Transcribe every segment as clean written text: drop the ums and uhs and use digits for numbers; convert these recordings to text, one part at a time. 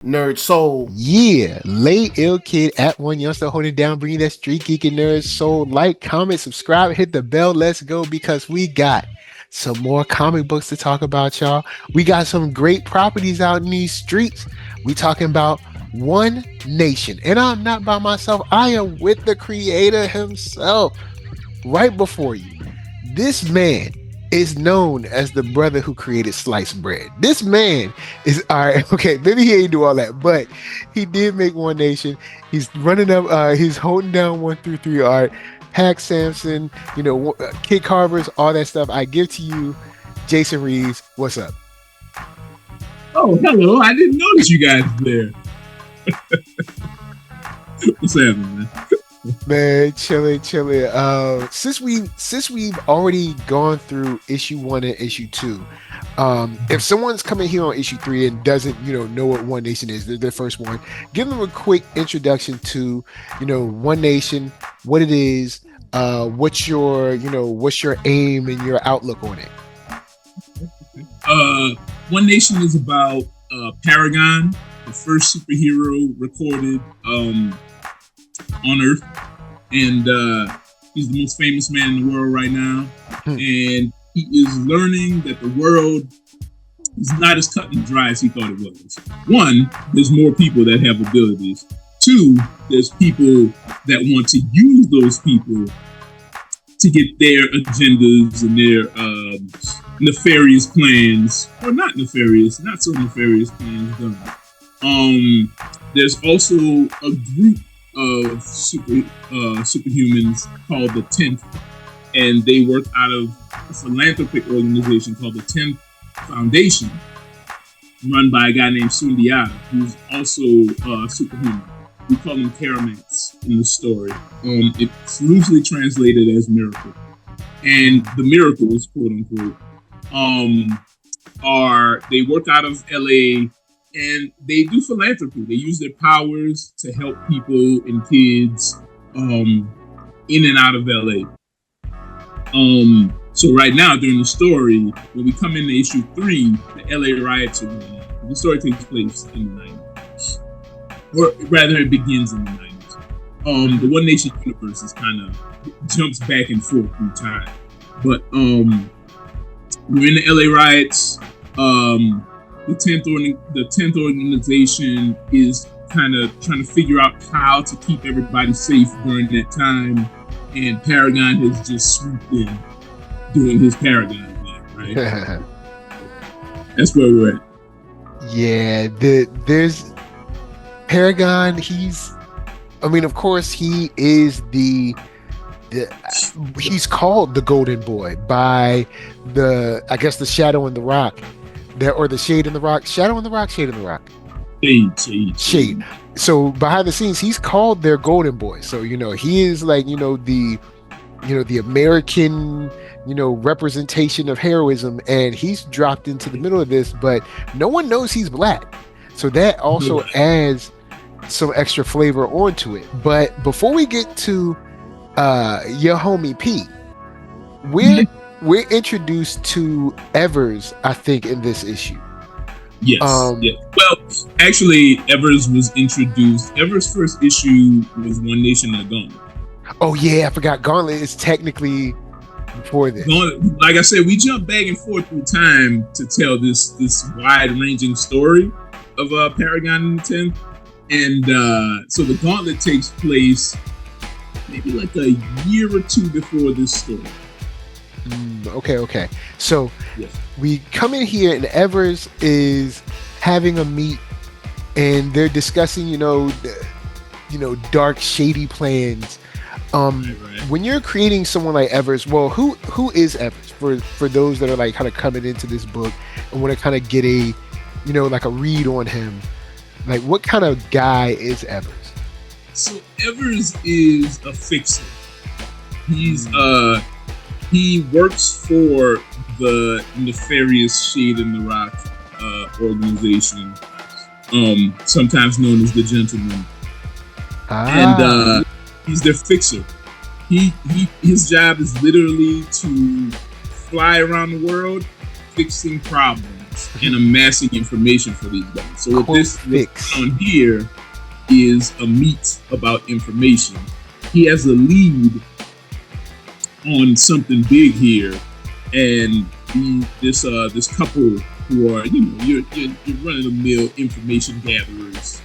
Nerd Soul. Yeah, Lay Ill Kid at OneYoungsta holding down, bringing that Street Geek and Nerd Soul. Like, comment, subscribe, hit the bell. Let's go because we got some more comic books to talk about, y'all. We got some great properties out in these streets. We talking about One Nation, and I'm not by myself. I am with the creator himself, right before you. This man is known as the brother who created sliced bread. This man is all right. Okay, maybe he ain't do all that, but he did make One Nation. He's running up. He's holding down 133Art. Hack Samson, Kid Carvers, all that stuff. I give to you, Jason Reeves. What's up? Oh, hello. I didn't notice you guys there. What's happening, man? Man, chilling. Since we've already gone through issue 1 and issue 2, if someone's coming here on issue 3 and doesn't know what One Nation is, their first one, give them a quick introduction to One Nation, what it is, what's your aim and your outlook on it. One Nation is about Paragon, the first superhero recorded on Earth, and he's the most famous man in the world right now. And he is learning that the world is not as cut and dry as he thought it was. One, there's more people that have abilities. Two, there's people that want to use those people to get their agendas and their nefarious plans, or not so nefarious plans done. There's also a group of superhumans called the 10th, and they work out of a philanthropic organization called the 10th Foundation, run by a guy named Sundiata, who's also superhuman. We call him Karamats in the story. It's loosely translated as miracle, and the miracles, quote unquote, they work out of LA. And they do philanthropy. They use their powers to help people and kids in and out of LA. So right now, during the story, when we come into issue 3, the LA riots are going on. The story takes place in the 90s. Or rather, it begins in the 90s. The One Nation universe is kind of jumps back and forth through time. But we're in the LA riots. The 10th organization is kind of trying to figure out how to keep everybody safe during that time, and Paragon has just swooped in doing his Paragon thing, right? That's where we're at. Yeah, there's Paragon. Of course, he is he's called the Golden Boy by the Shadow in the Rock. Or the Shade in the Rock. Shadow in the Rock, Shade in the Rock. Shade. So behind the scenes, he's called their Golden Boy. So, he is like, the American, representation of heroism, and he's dropped into the middle of this, but no one knows he's black. So that also adds some extra flavor onto it. But before we get to your homie P, we're introduced to Evers, I think, in this issue. Yes. Yeah. Well, actually, Evers was introduced. Evers' first issue was One Nation and the Gauntlet. Oh yeah, I forgot. Gauntlet is technically before this. Like I said, we jump back and forth through time to tell this wide-ranging story of Paragon and the 10th, and so the Gauntlet takes place maybe like a year or two before this story. Okay. So yes. We come in here and Evers is having a meet, and they're discussing, dark, shady plans. Right. When you're creating someone like Evers, well, who is Evers for those that are like kind of coming into this book and want to kind of get a, like a read on him? Like, what kind of guy is Evers? So Evers is a fixer. He works for the nefarious Shade in the Rock organization, sometimes known as the Gentleman. And he's their fixer. His job is literally to fly around the world fixing problems. guys and amassing information for these guys. So what's fix on here is a meet about information. He has a lead on something big here, and this couple who are, you know, you're running the mill information gatherers,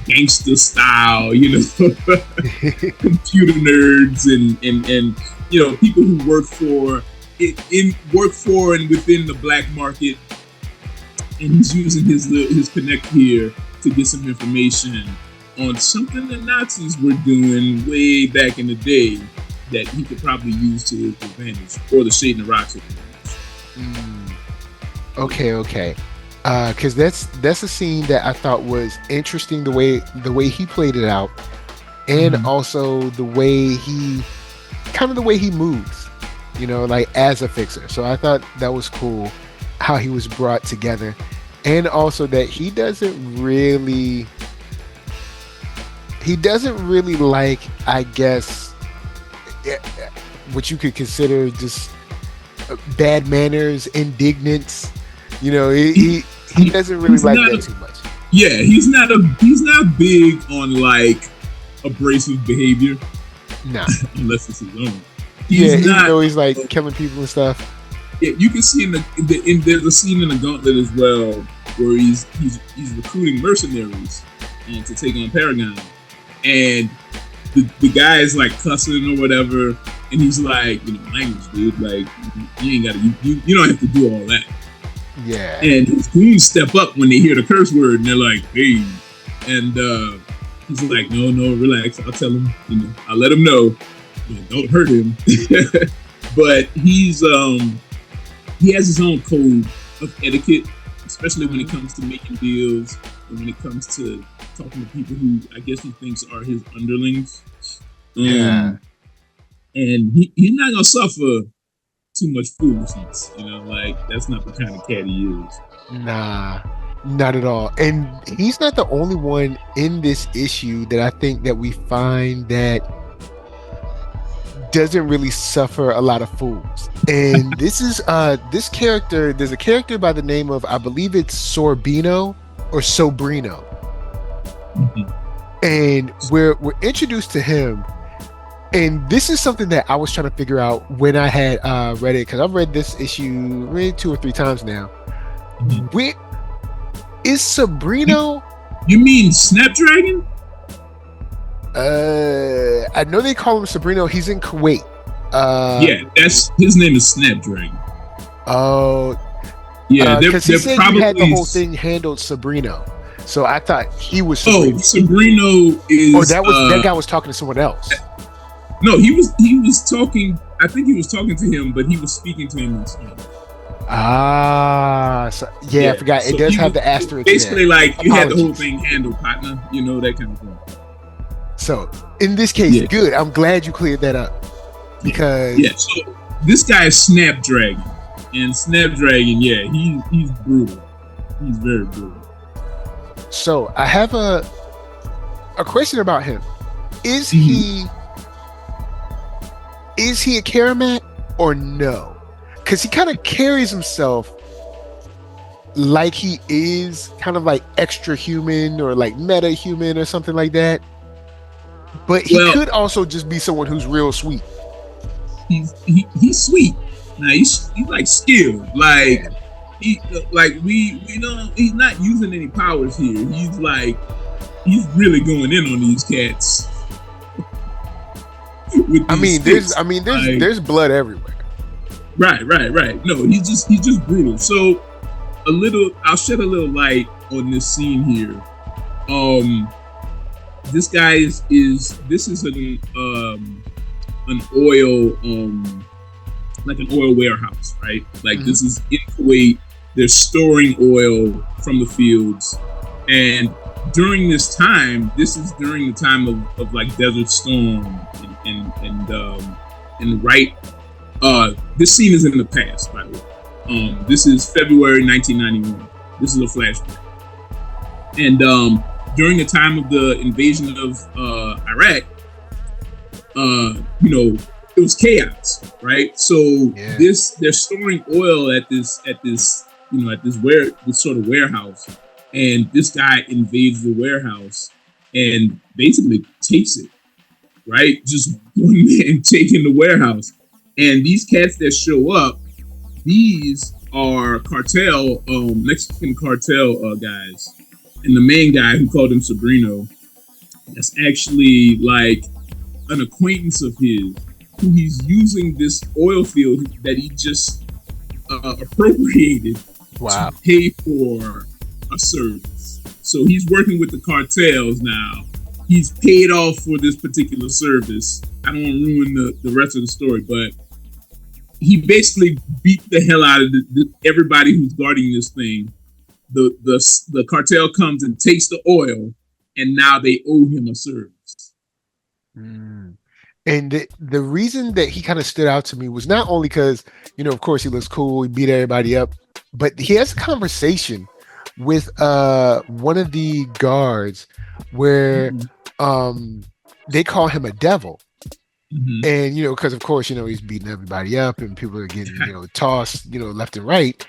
gangster style, you know, computer nerds and you know, people who work for and within the black market, and he's using his connect here to get some information on something that Nazis were doing way back in the day that he could probably use to his advantage, or the Shade and the Rock's advantage. Okay. Because that's a scene that I thought was interesting, the way he played it out, and also the way he moves, you know, like as a fixer. So I thought that was cool how he was brought together, and also that he doesn't really like, I guess, what you could consider just bad manners, indignance. You know, he doesn't really like that too much. Yeah, he's not big on like abrasive behavior. Nah. Unless it's his own. Even though he's like killing people and stuff. Yeah, you can see there's a scene in the Gauntlet as well where he's recruiting mercenaries to take on Paragon, and the guy is like cussing or whatever, and he's like, you know, language, dude, like you ain't gotta, you don't have to do all that. Yeah. And his goons step up when they hear the curse word, and they're like, hey, and he's like, no, relax, I'll tell him, you know, I'll let him know, don't hurt him. But he has his own code of etiquette, especially when it comes to making deals, and when it comes to talking to people who I guess he thinks are his underlings. Yeah. And he's not gonna suffer too much foolishness, you know, like that's not the kind of cat he is. Nah, not at all. And he's not the only one in this issue that I think that we find that doesn't really suffer a lot of fools. And this is this character, there's a character by the name of, I believe it's Sobrino or Sobrino. And we're introduced to him, and this is something that I was trying to figure out when I had read it, because I've read this issue maybe 2 or 3 times now. Where is Sobrino? You mean Snapdragon? I know they call him Sobrino. He's in Kuwait. Yeah, that's his name is Snapdragon. Oh, yeah, because he said probably you had the whole thing handled, Sobrino. So I thought he was Sobrino. Oh, Sobrino is. Or that guy was talking to someone else. No, he was talking. I think he was talking to him, but he was speaking to him in Spanish. So, yeah, I forgot. It does have the asterisk. Basically, like you had the whole thing handled, partner. You know, that kind of thing. So in this case, good. I'm glad you cleared that up, because So this guy is Snapdragon, and Snapdragon, he's brutal. He's very brutal. So I have a question about him. Is he a Karamat or no? Because he kind of carries himself like he is kind of like extra human or like meta human or something like that. But he could also just be someone who's real sweet. He's sweet. Now he's like skilled. Like we know he's not using any powers here. He's really going in on these cats. There's blood everywhere. Right. No, he's just brutal. So I'll shed a little light on this scene here. This guy is an oil like an oil warehouse, right? Like this is in Kuwait. They're storing oil from the fields, and during this time, this is during the time of like Desert Storm and right. This scene is in the past, by the way. This is February 1991. This is a flashback, and during the time of the invasion of Iraq, it was chaos, right? So Yeah. they're storing oil at this at this sort of warehouse, and this guy invades the warehouse and basically takes it, right? Just one man taking the warehouse, and these cats that show up, these are cartel, Mexican cartel guys, and the main guy who called him Sabrino, that's actually like an acquaintance of his who he's using this oil field that he just appropriated to Wow. pay for a service. So he's working with the cartels now. He's paid off for this particular service. I don't want to ruin the rest of the story, but he basically beat the hell out of everybody who's guarding this thing. The cartel comes and takes the oil, and now they owe him a service. Mm. And the reason that he kind of stood out to me was not only because, of course he looks cool, he beat everybody up, but he has a conversation with one of the guards where they call him a devil. Mm-hmm. And because of course he's beating everybody up and people are getting tossed left and right.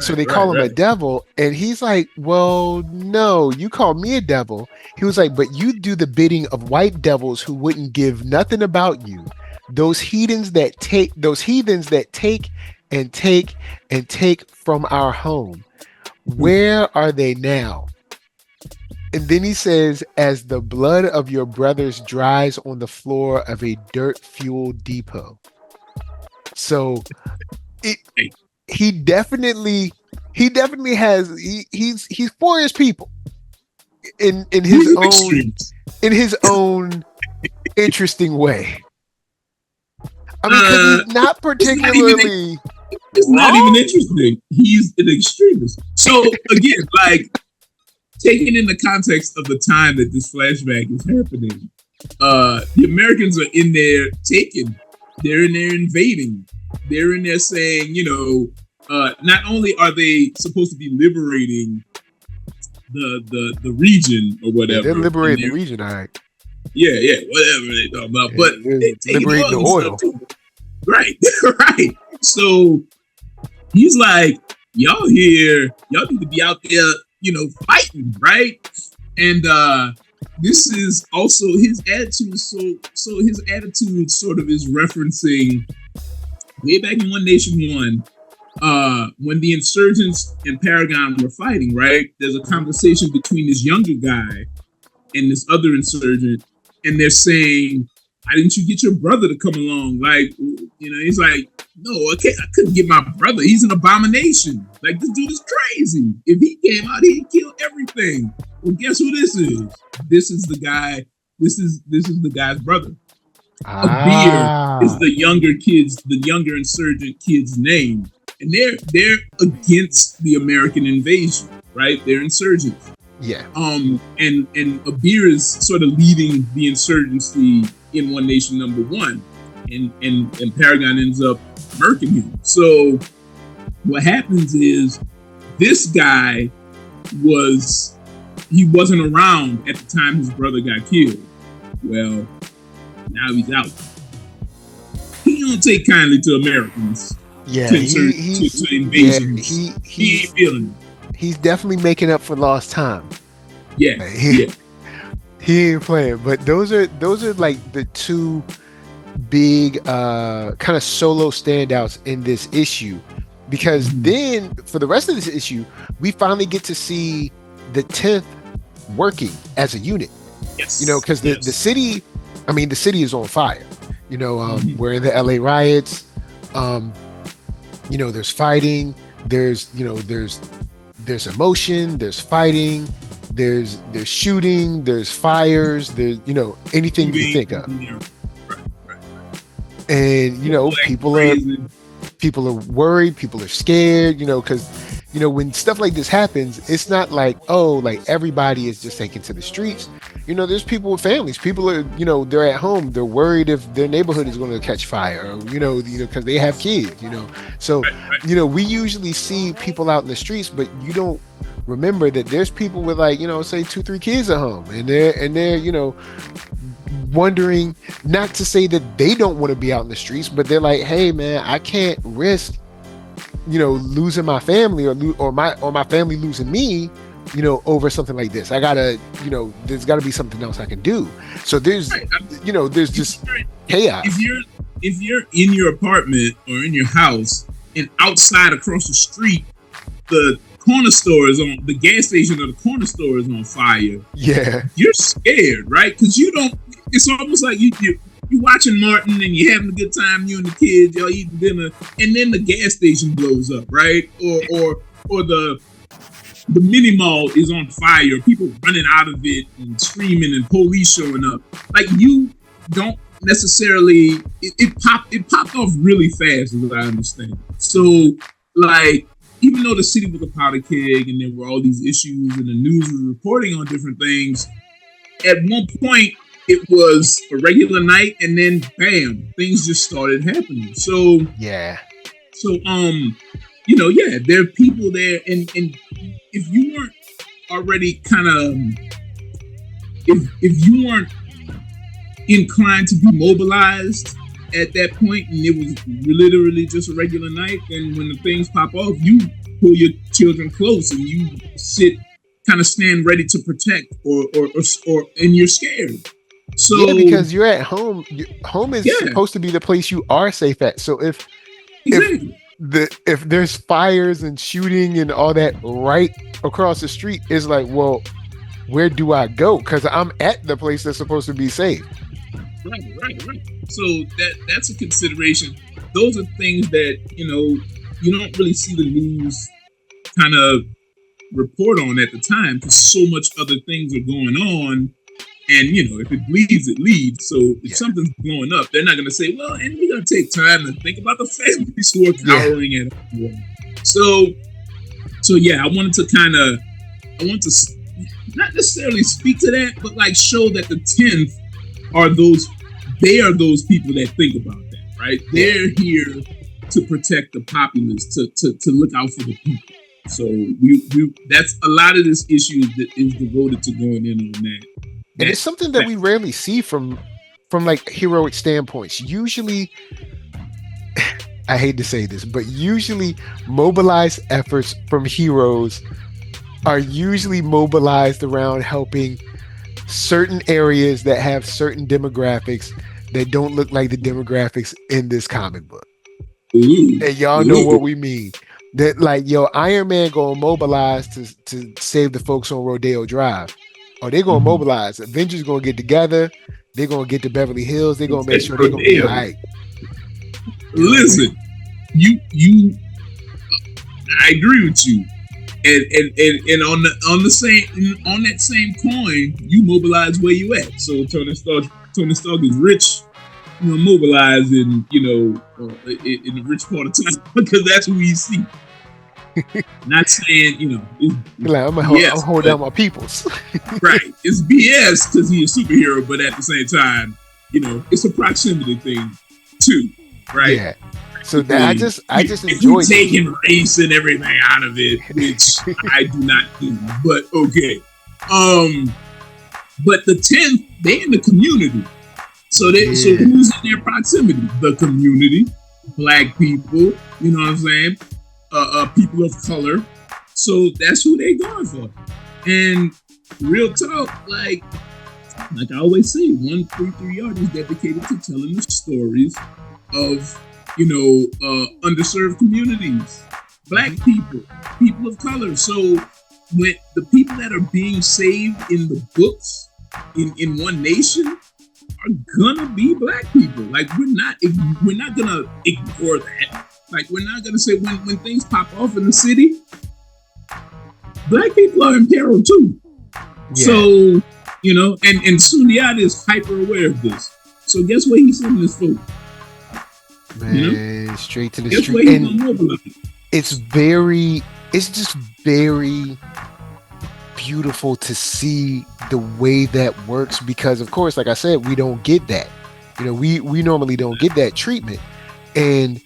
So they call him a devil, and he's like, well, no, you call me a devil. He was like, but you do the bidding of white devils who wouldn't give nothing about you. Those heathens that take and take and take from our home. Where are they now? And then he says, as the blood of your brothers dries on the floor of a dirt-fueled depot. So he definitely has he's for his people in his own interesting way. I mean, because he's not particularly. It's not even interesting. He's an extremist. So again, like, taken in the context of the time that this flashback is happening, the Americans are in there taking, they're in there invading, they're in there saying, not only are they supposed to be liberating the region or whatever. Yeah, they're liberating the region, all right. Yeah, whatever they talk about. But they liberating the oil. Right, right. So he's like, y'all here, y'all need to be out there, fighting, right? And this is also his attitude. So his attitude sort of is referencing way back in One Nation One, when the insurgents and Paragon were fighting, right? There's a conversation between this younger guy and this other insurgent, and they're saying, why didn't you get your brother to come along? Like, he's like, no, I couldn't get my brother. He's an abomination. Like, this dude is crazy. If he came out, he'd kill everything. Well, guess who this is? This is the guy. This is the guy's brother. Abir is the younger insurgent kid's name. And they're against the American invasion, right? They're insurgents. Yeah. And Abir is sort of leading the insurgency in One Nation number one, and Paragon ends up murking him. So what happens is this guy wasn't around at the time his brother got killed. Well, now he's out. He don't take kindly to Americans. Yeah, to invasion. He ain't feeling it. He's definitely making up for lost time. Yeah, He ain't playing. But those are like the two big kind of solo standouts in this issue, because then for the rest of this issue, we finally get to see the 10th working as a unit. Yes. Because the city, the city is on fire. We're in the LA riots. There's fighting. There's emotion. There's fighting. There's shooting. There's fires. There's anything you think of. Right. And people are worried. People are scared. Because when stuff like this happens, it's not like everybody is just taken to the streets. There's people with families. People are they're at home. They're worried if their neighborhood is going to catch fire, or because they have kids. So right. We usually see people out in the streets, but you don't remember that there's people with say 2-3 kids at home, and they're wondering, not to say that they don't want to be out in the streets, but they're like, hey man, I can't risk, losing my family or my family losing me, over something like this. I gotta, there's gotta be something else I can do. So there's, Right. there's just chaos. If you're in your apartment or in your house and outside across the street, the corner store is on, the gas station or the corner store is on fire. Yeah. You're scared, right? Because you don't. It's almost like you watching Martin and you're having a good time. You and the kids, y'all eating dinner, and then the gas station blows up, right? Or the mini mall is on fire. People running out of it and screaming, and police showing up. Like, you don't necessarily. It popped off really fast, as I understand. So, like, even though the city was a powder keg and there were all these issues and the news was reporting on different things, at one point it was a regular night, and then bam, things just started happening. So yeah. So there are people there, and if you weren't already kind of if you weren't inclined to be mobilized at that point, and it was literally just a regular night, then when the things pop off, you pull your children close and you stand ready to protect, or and you're scared. So yeah, because you're at home. Home is supposed to be the place you are safe at. So if there's fires and shooting and all that right across the street, it's like, well, where do I go? Because I'm at the place that's supposed to be safe. Right. So that's a consideration. Those are things that you don't really see the news kind of report on at the time, because so much other things are going on. And if it bleeds, it leads. So if something's blowing up, they're not going to say, "Well, and we're going to take time to think about the families who are cowering at home." So yeah, I want to not necessarily speak to that, but like show that the 10th are those people that think about that, right? They're here to protect the populace, to look out for the people. So we that's a lot of this issue that is devoted to going in on that. And it's something that we rarely see from like heroic standpoints. Usually, I hate to say this, but usually mobilized efforts from heroes are usually mobilized around helping certain areas that have certain demographics that don't look like the demographics in this comic book. And y'all know what we mean. That like, Iron Man gonna mobilize to save the folks on Rodeo Drive. Oh, they're gonna mobilize. Avengers gonna get together. They're gonna get to Beverly Hills. They're gonna make sure they're gonna be all right. Listen, I agree with you. And on that same coin, you mobilize where you at. So Tony Stark is rich, mobilized in in the rich part of town because that's who we see. Not saying I'm gonna hold down my peoples. Right, it's BS because he's a superhero, but at the same time, it's a proximity thing too, right? Yeah. So I just enjoy taking race and everything out of it, which I do not do. But okay, but the 10th, they in the community, so so who's in their proximity? The community, Black people. You know what I'm saying? People of color. So that's who they going for. And real talk, like I always say, 133Art is dedicated to telling the stories of underserved communities, Black people, people of color. So when the people that are being saved in the books in One Nation are gonna be Black people. Like we're not gonna ignore that. Like we're not gonna say when things pop off in the city, Black people are in peril too. Yeah. So and Sundiata is hyper aware of this. So guess where he's sending his folks? Man, straight to the street. And it's just very beautiful to see the way that works, because of course, like I said, we don't get that. We normally don't get that treatment. And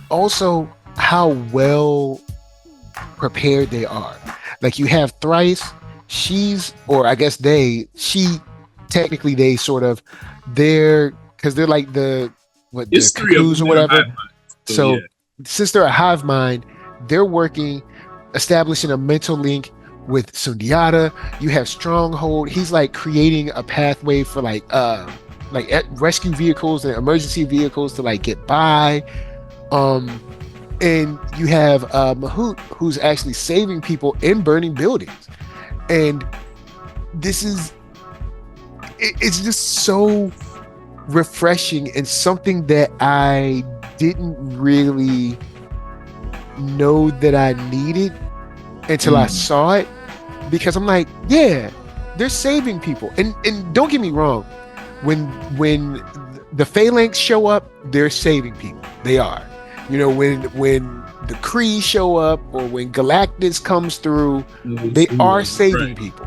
also how well prepared they are. Like you have Thrice, she technically they sort of because they're like the History of cuckoos or the whatever. hive mind. So since they're a hive mind, they're working, establishing a mental link with Sundiata. You have Stronghold. He's like creating a pathway for like rescue vehicles and emergency vehicles to like get by. And you have Mahoot, who's actually saving people in burning buildings. And it's just so refreshing and something that I didn't really know that I needed until I saw it, because I'm like, yeah, they're saving people. And don't get me wrong, when the Phalanx show up, they're saving people. They are. You know, when the Kree show up or when Galactus comes through, they are saving people.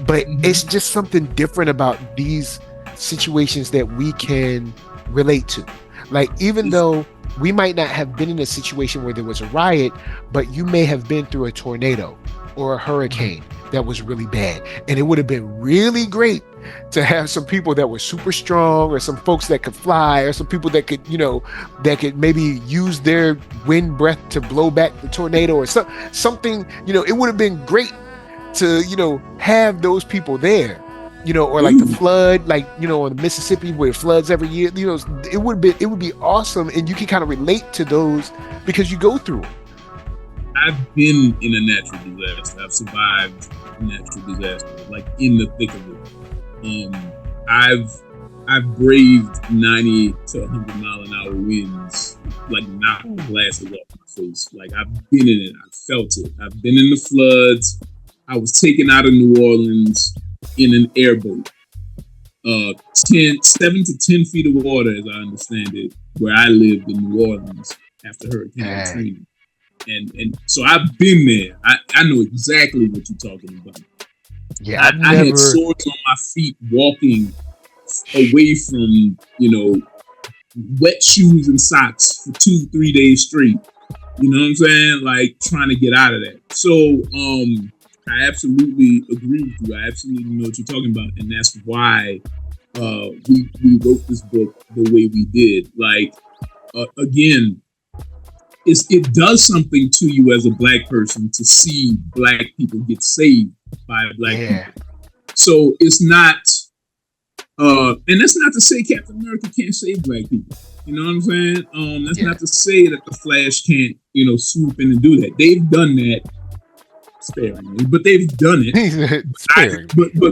But it's just something different about these situations that we can relate to. Like, even though we might not have been in a situation where there was a riot, but you may have been through a tornado or a hurricane that was really bad. And it would have been really great to have some people that were super strong, or some folks that could fly, or some people that could, that could maybe use their wind breath to blow back the tornado, or something, it would have been great to, have those people there, or like the flood, like, on the Mississippi where it floods every year, it would be awesome. And you can kind of relate to those because you go through it. I've been in a natural disaster. I've survived a natural disaster, like in the thick of it. I've braved 90 to 100 mile an hour winds, like knocked glasses off my face. Like, I've been in it. I've felt it. I've been in the floods. I was taken out of New Orleans in an airboat. 7 to 10 feet of water, as I understand it, where I lived in New Orleans after Hurricane Katrina. And so I've been there. I know exactly what you're talking about. Yeah, I had sores on my feet walking away from, wet shoes and socks for 2-3 days straight. You know what I'm saying? Like, trying to get out of that. So I absolutely agree with you. I absolutely know what you're talking about. And that's why we wrote this book the way we did. Like, again, it does something to you as a Black person to see Black people get saved by Black people. So it's not, and that's not to say Captain America can't save Black people. You know what I'm saying? That's not to say that the Flash can't, swoop in and do that. They've done that sparingly, but they've done it.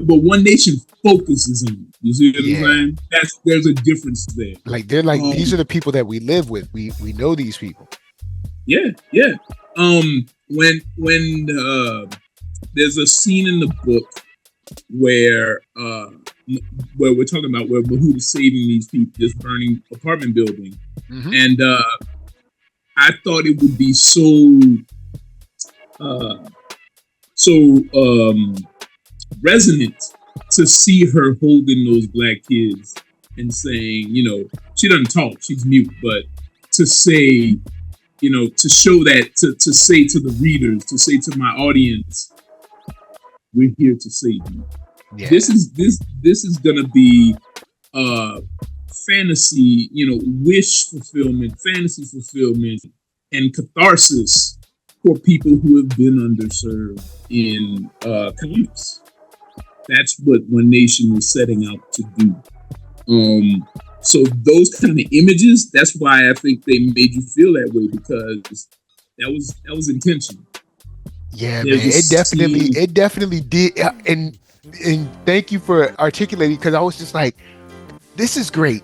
But One Nation focuses on it. You see what I'm saying? There's a difference there. Like, they're like, these are the people that we live with. We know these people. Yeah. When there's a scene in the book where we're talking about where Mahoot is saving these people, this burning apartment building, and I thought it would be so resonant to see her holding those Black kids and saying, she doesn't talk, she's mute, but to say, to show that, to say to the readers, to say to my audience, we're here to save you. Yeah. This is gonna be fantasy, wish fulfillment, fantasy fulfillment, and catharsis for people who have been underserved in comics. That's what One Nation was setting out to do. So those kind of images, that's why I think they made you feel that way, because that was intentional. Yeah, man, it definitely did. And thank you for articulating, because I was just like, this is great.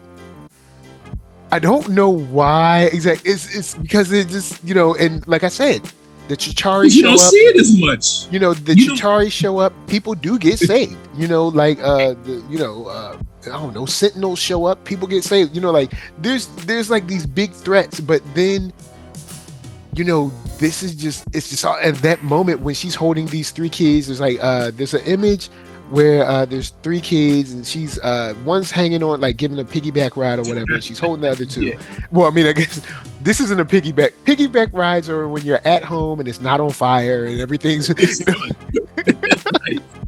I don't know why exactly. It's because it just, and like I said, the Chitauri show up. You don't see it as much. The Chitauri show up. People do get saved. Like I don't know, Sentinels show up. People get saved. Like there's like these big threats, but then this is just, it's just all, at that moment when she's holding these 3 kids, there's like there's an image where there's 3 kids and she's one's hanging on, like giving a piggyback ride or whatever, and she's holding the other 2. Yeah. Well, I mean, I guess this isn't a piggyback rides are when you're at home and it's not on fire and everything's this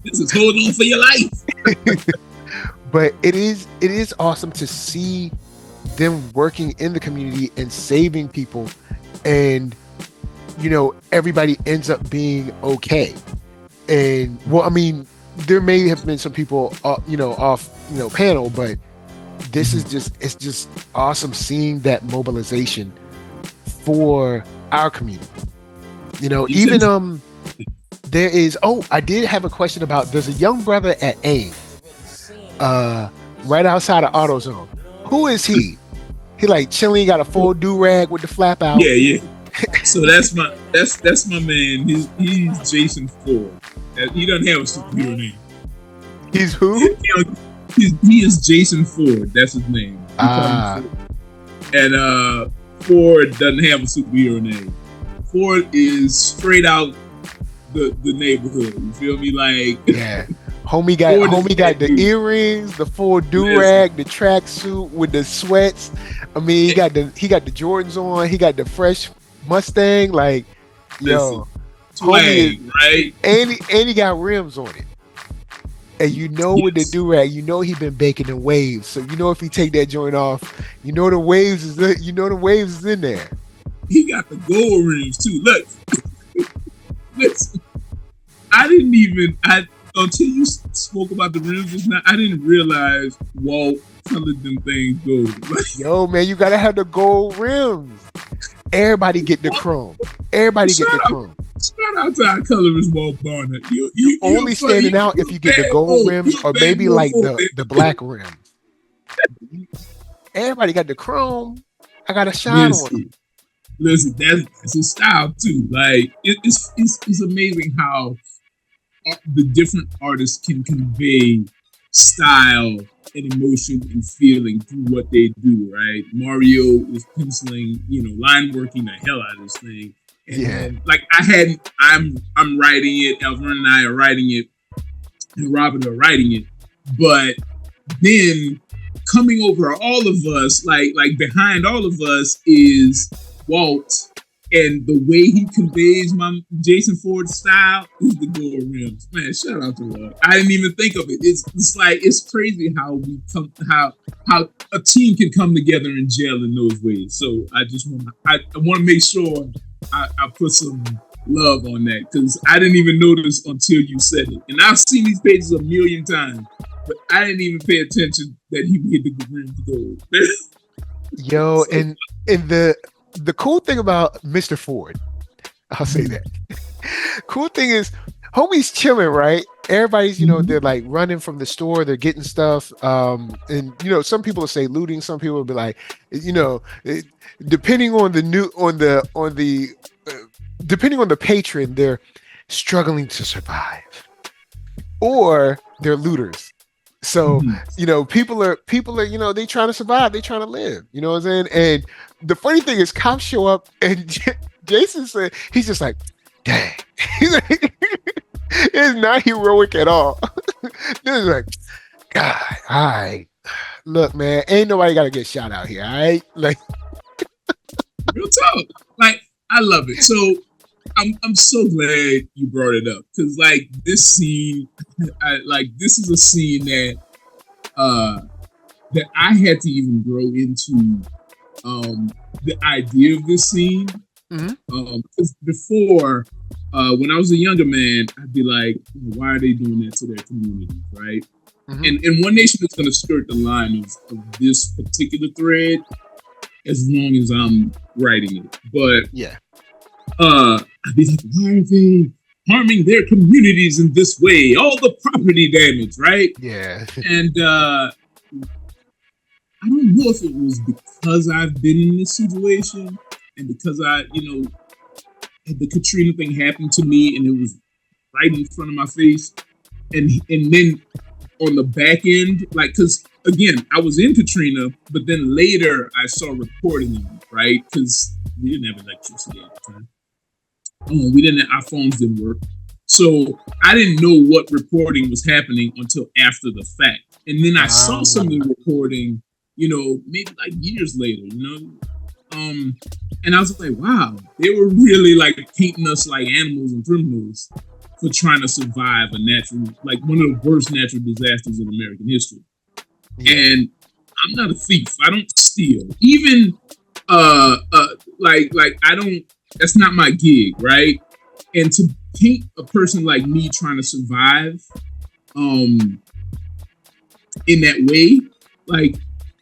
is holding on for your life. but it is awesome to see them working in the community and saving people, and everybody ends up being okay. And well, I mean, there may have been some people off panel, but this is it's just awesome seeing that mobilization for our community. Even there is, I did have a question about, there's a young brother at A, right outside of AutoZone. Who is he? He like chilling, got a full do-rag with the flap out. Yeah. So that's my man. He's Jason Ford. He doesn't have a superhero name. He's who? He is Jason Ford. That's his name. And Ford doesn't have a superhero name. Ford is straight out the neighborhood. You feel me? Like, yeah. Homie got the earrings, the full do-rag, the tracksuit with the sweats. I mean, he got the Jordans on. He got the fresh Mustang. Like, yo, swag, right? And he got rims on it. And with the do-rag, he been baking the waves. So if he take that joint off, the waves is in there. He got the gold rims too. Look, listen, until you spoke about the rims just now, I didn't realize Walt colored them things gold. Yo, man, you gotta have the gold rims. Everybody get the chrome. Shout out to our colorist Walt Barner. You only standing out if you get the gold rims, or maybe like the black rims. Everybody got the chrome. I got a shine on them. Listen, that's a style too. Like, it's amazing how the different artists can convey style and emotion and feeling through what they do, right? Mario is penciling, line working the hell out of this thing. And then, like, I'm writing it, Alvin and I are writing it, and Robin are writing it. But then coming over all of us, like behind all of us is Walt. And the way he conveys my Jason Ford style is the gold rims. Man, shout out to Walt. I didn't even think of it. It's crazy how a team can come together and gel in those ways. So I want to make sure I put some love on that, because I didn't even notice until you said it. And I've seen these pages a million times, but I didn't even pay attention that he hit the rims gold. Yo, and the cool thing about Mr. Ford, I'll say that. Cool thing is, homie's chilling, right? Everybody's, they're like running from the store, they're getting stuff. And some people will say looting, some people will be like, depending on depending on the patron, they're struggling to survive, or they're looters. So, people are, they trying to survive, they trying to live, you know what I'm saying? And the funny thing is, cops show up, and Jason said, he's just like, dang. He's like, it's not heroic at all. This is like, God, all right. Look, man, ain't nobody got to get shot out here, all right? Like, real talk. Like, I love it. So, I'm so glad you brought it up, because like this scene, this is a scene that I had to even grow into the idea of this scene. Because before, when I was a younger man, I'd be like, why are they doing that to their communities, right? And One Nation is going to skirt the line of this particular thread as long as I'm writing it. But I'd be like, why are they harming their communities in this way? All the property damage, right? Yeah. And I don't know if it was because I've been in this situation, and because the Katrina thing happened to me and it was right in front of my face. And then on the back end, like, because again, I was in Katrina, but then later I saw reporting on it, right? Because we didn't have electricity at the time. Our phones didn't work. So I didn't know what reporting was happening until after the fact. And then I saw some of the reporting, maybe like years later, and I was like, wow, they were really like painting us like animals and criminals for trying to survive one of the worst natural disasters in American history. And I'm not a thief. I don't steal. Even like I don't. That's not my gig, right? And to paint a person like me trying to survive, in that way, like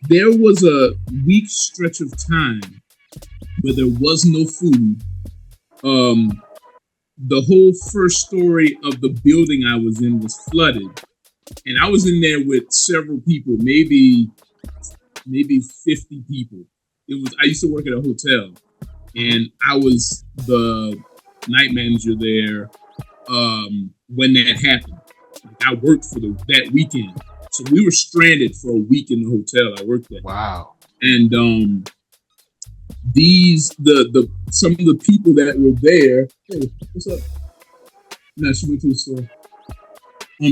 there was a week stretch of time where there was no food. The whole first story of the building I was in was flooded, and I was in there with several people, maybe 50 people. I used to work at a hotel, and I was the night manager there when that happened. Like, I worked for that weekend, so we were stranded for a week in the hotel I worked at. Wow. And some of the people that were there. Hey, what's up? No, she went to the store.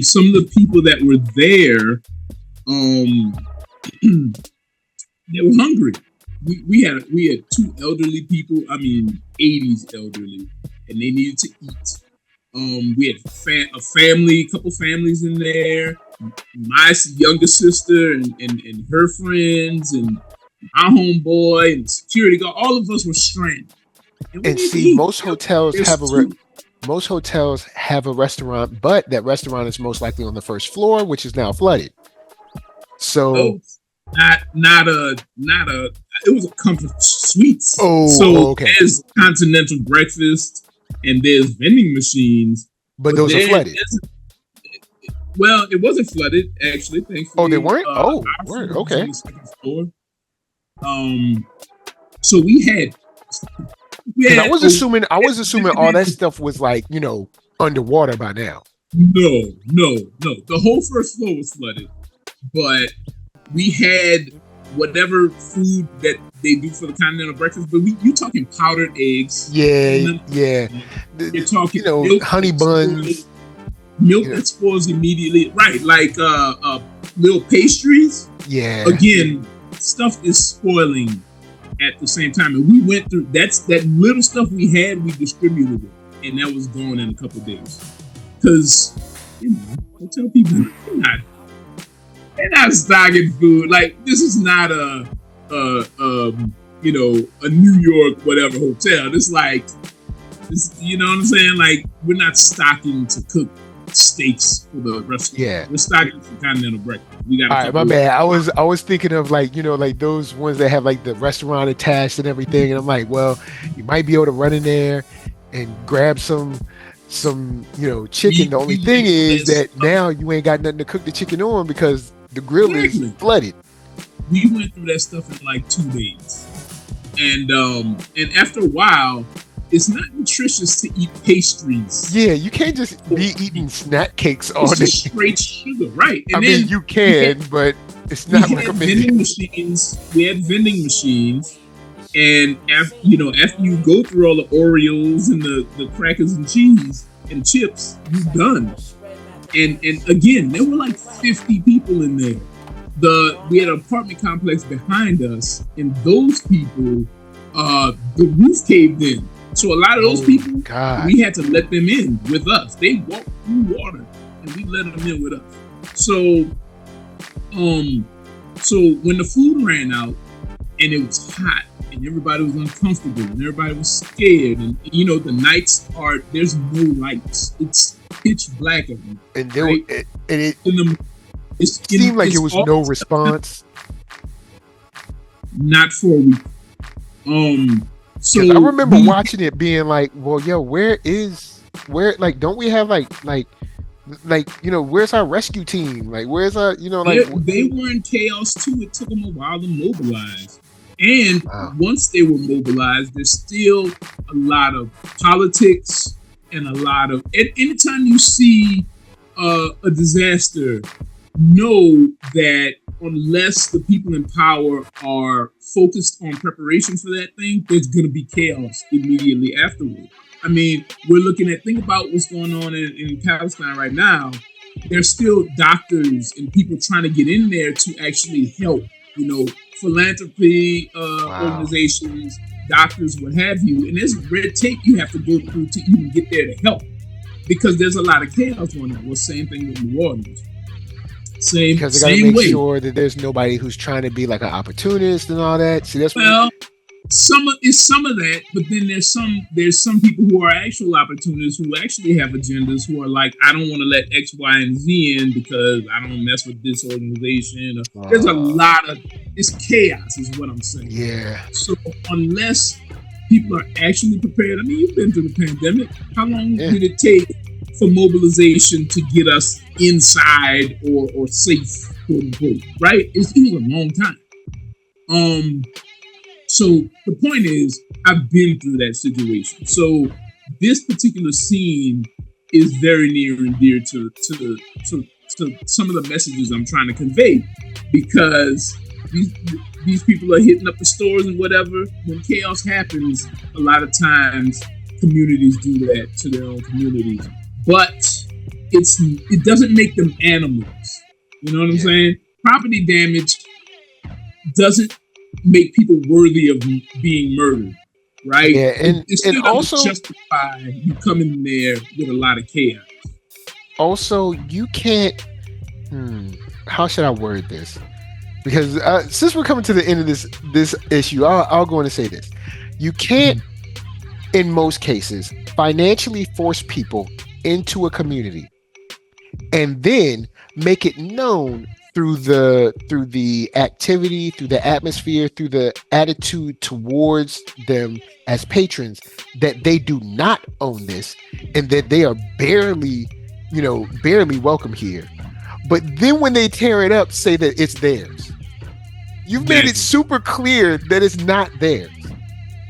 Some of the people that were there, they were hungry. We had two elderly people. I mean, 80s elderly, and they needed to eat. We had a couple families in there. My younger sister and her friends and my homeboy and security guard. All of us were stranded. And see, most hotels have a restaurant, but that restaurant is most likely on the first floor, which is now flooded. So not a. It was a comfort suites. Oh, so okay. There's continental breakfast and there's vending machines, but those are flooded. Well, it wasn't flooded actually. Thankfully. Oh, they weren't. Word. Okay. On the second floor. So we had. I was assuming all that stuff was like, underwater by now. No. The whole first floor was flooded, but we had whatever food that they do for the continental breakfast. But you talking powdered eggs? Yeah. You're talking, honey buns, milk that spoils immediately, right? Like little pastries. Yeah. Again, stuff is spoiling at the same time, and we went through that little stuff we had. We distributed it, and that was gone in a couple of days. Because I tell people they're not stocking food. Like, this is not a New York whatever hotel. It's like, you know what I'm saying? Like, we're not stocking to cook steaks for the restaurant. Yeah, we're stocking for continental breakfast. We got. All right, my bad. I was thinking of like those ones that have like the restaurant attached and everything, and I'm like, well, you might be able to run in there and grab some chicken. The only thing is that now you ain't got nothing to cook the chicken on because the grill is flooded. We went through that stuff in like 2 days, and after a while, it's not nutritious to eat pastries. Yeah, you can't just be eating snack cakes all day. It's straight sugar, right? And you can, but it's not recommended. We had vending machines, and after you go through all the Oreos and the crackers and cheese and chips, you're done. And again, there were like 50 people in there. We had an apartment complex behind us, and those people, the roof caved in. So a lot of those people, we had to let them in with us. They walked through water, and we let them in with us. So when the food ran out, and it was hot, and everybody was uncomfortable, and everybody was scared, and the nights there's no lights. It's pitch black at night. And there it seemed like it was no response. Not for a week. So I remember watching it being like, well, yo, don't we have like where's our rescue team? Like, where's our, they were in chaos too. It took them a while to mobilize. And once they were mobilized, there's still a lot of politics and a lot of, anytime you see a disaster, know that unless the people in power are focused on preparation for that thing, there's going to be chaos immediately afterward. I mean, think about what's going on in Palestine right now. There's still doctors and people trying to get in there to actually help, philanthropy organizations, doctors, what have you. And there's red tape you have to go through to even get there to help, because there's a lot of chaos going on. Well, same thing with New Orleans. Same because they got to make way. sure that there's nobody who's trying to be like an opportunist and all that. See, that's well, some of that, but then there's some people who are actual opportunists who actually have agendas who are like, I don't want to let X, Y, and Z in because I don't mess with this organization. There's a lot of it's chaos, is what I'm saying. Yeah. So unless people are actually prepared, I mean, you've been through the pandemic. How long did it take for mobilization to get us inside or safe, quote unquote? Right? It was a long time. So the point is, I've been through that situation. So this particular scene is very near and dear to some of the messages I'm trying to convey, because these people are hitting up the stores and whatever. When chaos happens, a lot of times communities do that to their own communities, but it doesn't make them animals. You know what I'm saying? Property damage doesn't make people worthy of being murdered, right? Yeah, and it still and also justify you coming there with a lot of chaos. Also, you can't. How should I word this? Because since we're coming to the end of this issue, I'll go on and say this: you can't, in most cases, financially force people into a community and then make it known through the activity, through the atmosphere, through the attitude towards them as patrons, that they do not own this and that they are barely welcome here. But then when they tear it up, say that it's theirs. You've made it super clear that it's not theirs.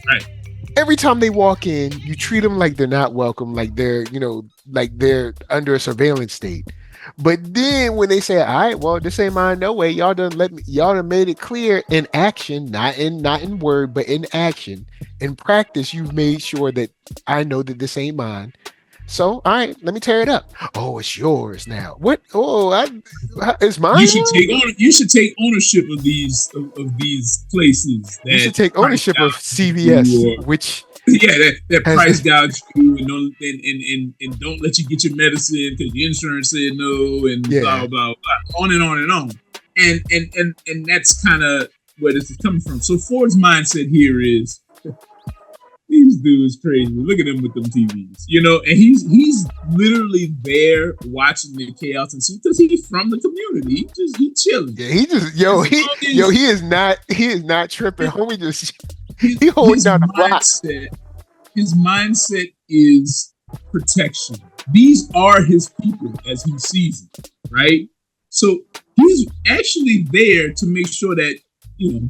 Right. Every time they walk in, you treat them like they're not welcome, like they're under a surveillance state. But then when they say, all right, well, this ain't mine, no way, y'all done made it clear in action, not in word, but in action. In practice, you've made sure that I know that this ain't mine. So, all right, let me tear it up. Oh, it's yours now. What? Oh, it's mine. You should take ownership of these places. You should take ownership of CVS, which that price gouge you and don't let you get your medicine because your insurance said no, and blah blah blah, on and on and on. And that's kind of where this is coming from. So Ford's mindset here is, these dudes crazy. Look at him with them TVs, and he's literally there watching the chaos and because he's from the community. He chilling. Yeah, he is not tripping. Homie he holding down the block. His mindset is protection. These are his people as he sees them, right? So he's actually there to make sure that,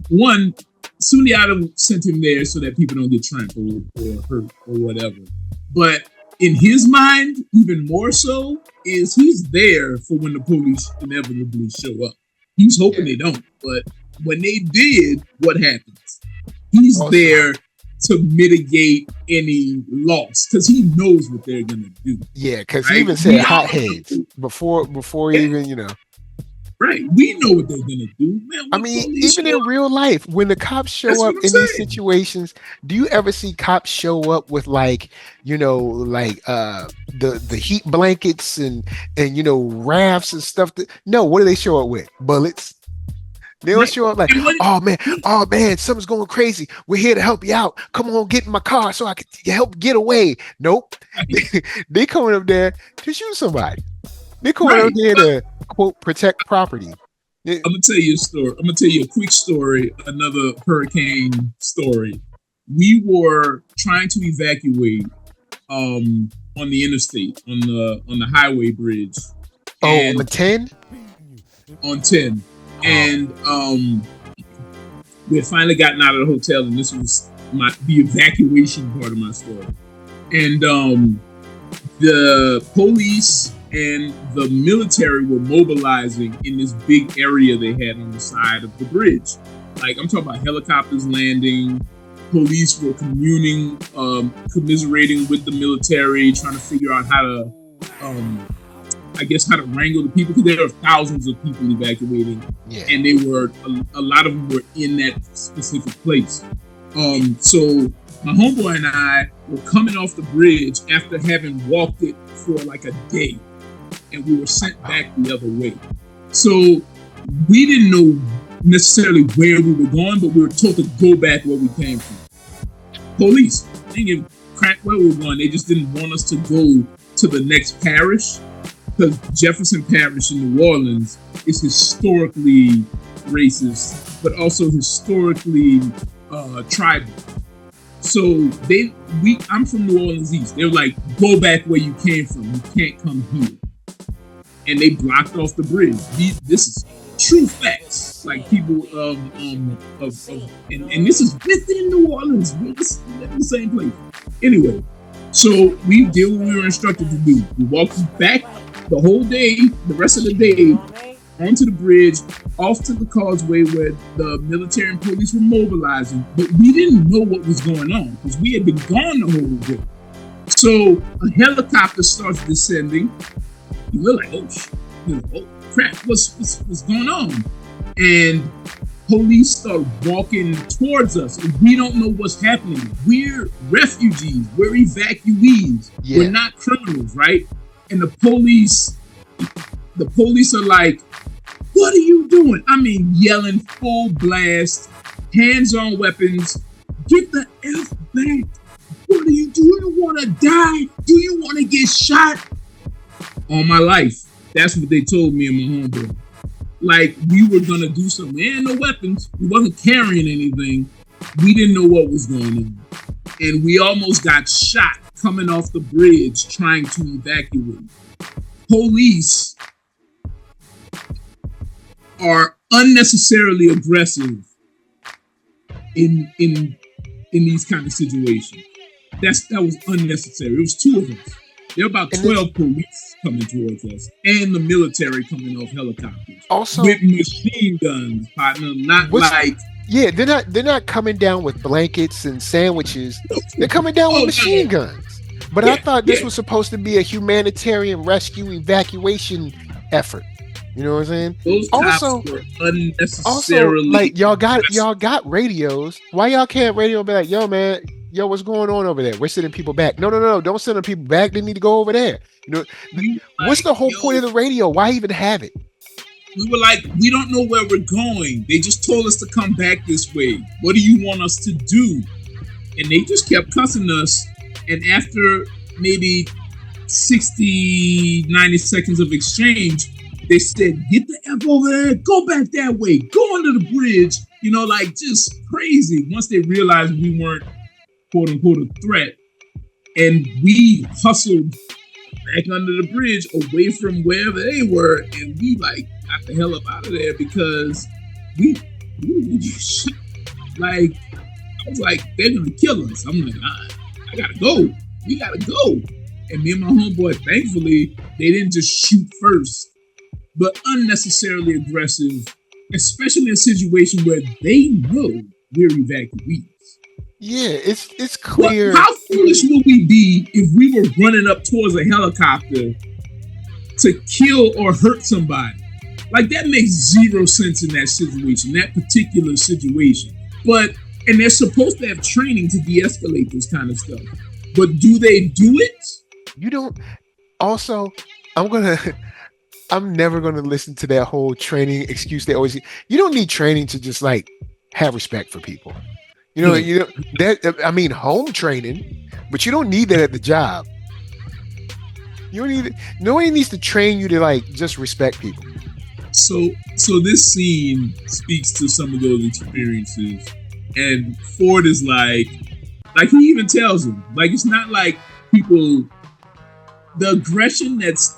one, Sundiata sent him there so that people don't get trampled or hurt or whatever. But in his mind, even more so, is he's there for when the police inevitably show up. He's hoping they don't, but when they did, what happens? He's there to mitigate any loss because he knows what they're gonna do. Yeah, because he even said hotheads before even. Right, we know what they're gonna do, man. I mean, even in real life, when the cops show up in these situations, do you ever see cops show up with the heat blankets and rafts and stuff? No, what do they show up with? Bullets. They don't show up like, oh man, something's going crazy. We're here to help you out. Come on, get in my car so I can help get away. Nope. They coming up there to shoot somebody. They coming up there to, quote, protect property. I'm gonna tell you a story. I'm gonna tell you a quick story. Another hurricane story. We were trying to evacuate on the interstate, on the highway bridge. On 10? On 10. And we had finally gotten out of the hotel, and this was the evacuation part of my story. And the police and the military were mobilizing in this big area they had on the side of the bridge. Like, I'm talking about helicopters landing. Police were commiserating with the military, trying to figure out how to wrangle the people, because there were thousands of people evacuating, and they were a lot of them were in that specific place. So my homeboy and I were coming off the bridge after having walked it for like a day, and we were sent back the other way. So we didn't know necessarily where we were going, but we were told to go back where we came from. Police, they didn't give a crap where we were going. They just didn't want us to go to the next parish, because Jefferson Parish in New Orleans is historically racist, but also historically tribal. So I'm from New Orleans East. They were like, go back where you came from. You can't come here. And they blocked off the bridge. This is true facts. Like people and this is within New Orleans. We're in the same place. Anyway, so we did what we were instructed to do. We walked back the whole day, the rest of the day, onto the bridge, off to the causeway where the military and police were mobilizing, but we didn't know what was going on because we had been gone the whole day. So a helicopter starts descending. We're like, oh crap, what's going on? And police start walking towards us, and we don't know what's happening. We're refugees, we're evacuees, we're not criminals, right? And the police are like, what are you doing? I mean, yelling full blast, hands on weapons. Get the F back. What are you doing? Do you want to die? Do you want to get shot? All my life. That's what they told me and my homeboy. Like, we were going to do something. We had no weapons. We wasn't carrying anything. We didn't know what was going on. And we almost got shot coming off the bridge trying to evacuate. Police are unnecessarily aggressive in these kind of situations. That was unnecessary. It was two of us. There were about 12 police coming towards us, and the military coming off helicopters, also with machine guns, partner. They're not coming down with blankets and sandwiches. They're coming down with machine guns. But I thought this was supposed to be a humanitarian rescue evacuation effort. You know what I'm saying? Those cops were unnecessarily. Like y'all got radios. Why y'all can't radio and be like, yo, man? Yo, what's going on over there? We're sending people back. No, don't send the people back. They need to go over there. You know, what's the whole point of the radio? Why even have it? We were like, we don't know where we're going. They just told us to come back this way. What do you want us to do? And they just kept cussing us. And after maybe 60, 90 seconds of exchange, they said, get the F over there. Go back that way. Go under the bridge. You know, like just crazy. Once they realized we weren't quote unquote a threat, and we hustled back under the bridge away from wherever they were, and we like got the hell up out of there because we shot. Like, I was like, they're gonna kill us. I'm like, I gotta go. We gotta go. And me and my homeboy, thankfully, they didn't just shoot first, but unnecessarily aggressive, especially in a situation where they know we're evacuees. Yeah, it's clear. Well, how foolish would we be if we were running up towards a helicopter to kill or hurt somebody? Like, that makes zero sense in that situation, that particular situation. And they're supposed to have training to de-escalate this kind of stuff. But do they do it? You don't. Also, I'm never gonna listen to that whole training excuse they always. You don't need training to just like have respect for people. You know that. I mean, home training, but you don't need that at the job. You don't need it. Nobody needs to train you to like just respect people. So this scene speaks to some of those experiences, and Ford is like he even tells him, like, it's not like people. The aggression that's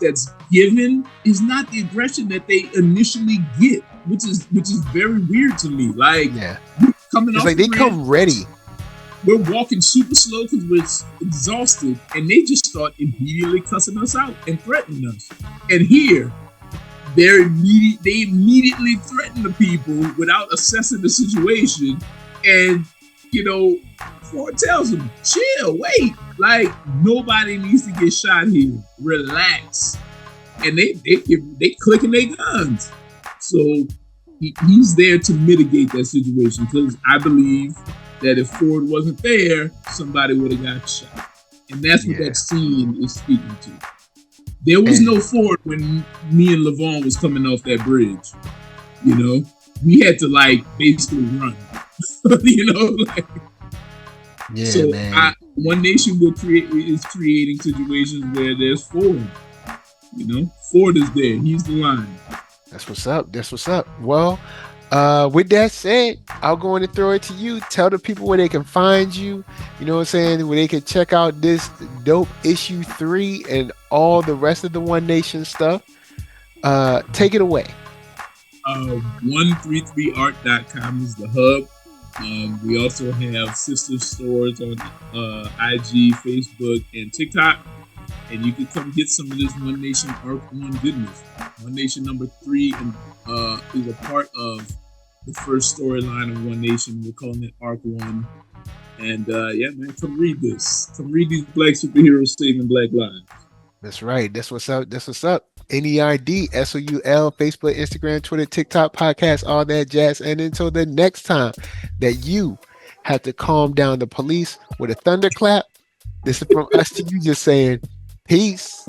given is not the aggression that they initially get, which is very weird to me. Like, coming it's off like the they ramp, come ready. We're walking super slow because we're exhausted, and they just start immediately cussing us out and threatening us. And here, they immediately threaten the people without assessing the situation. And Ford tells them, chill, wait. Like, nobody needs to get shot here. Relax. And they clicking their guns. So he's there to mitigate that situation, because I believe that if Ford wasn't there, somebody would have got shot. And that's what that scene is speaking to. There was And no Ford when me and Levon was coming off that bridge. You know, we had to like basically run. You know, like yeah, so. man. One Nation will create is creating situations where there's Ford. You know, Ford is there. He's the line. That's what's up. That's what's up. Well, with that said, I'll go in and throw it to you. Tell the people where they can find you. You know what I'm saying? Where they can check out this dope issue 3 and all the rest of the One Nation stuff. Take it away. 133art.com is the hub. We also have sister stores on IG, Facebook, and TikTok. And you can come get some of this One Nation Arc 1 goodness. One Nation number 3 and, is a part of the first storyline of One Nation. We're calling it Arc 1. And yeah, man, come read this. Come read these black superheroes saving black lives. That's right. That's what's up. That's what's up. NERDSoul, Facebook, Instagram, Twitter, TikTok, podcast, all that jazz. And until the next time that you have to calm down the police with a thunderclap, this is from us to you just saying, peace.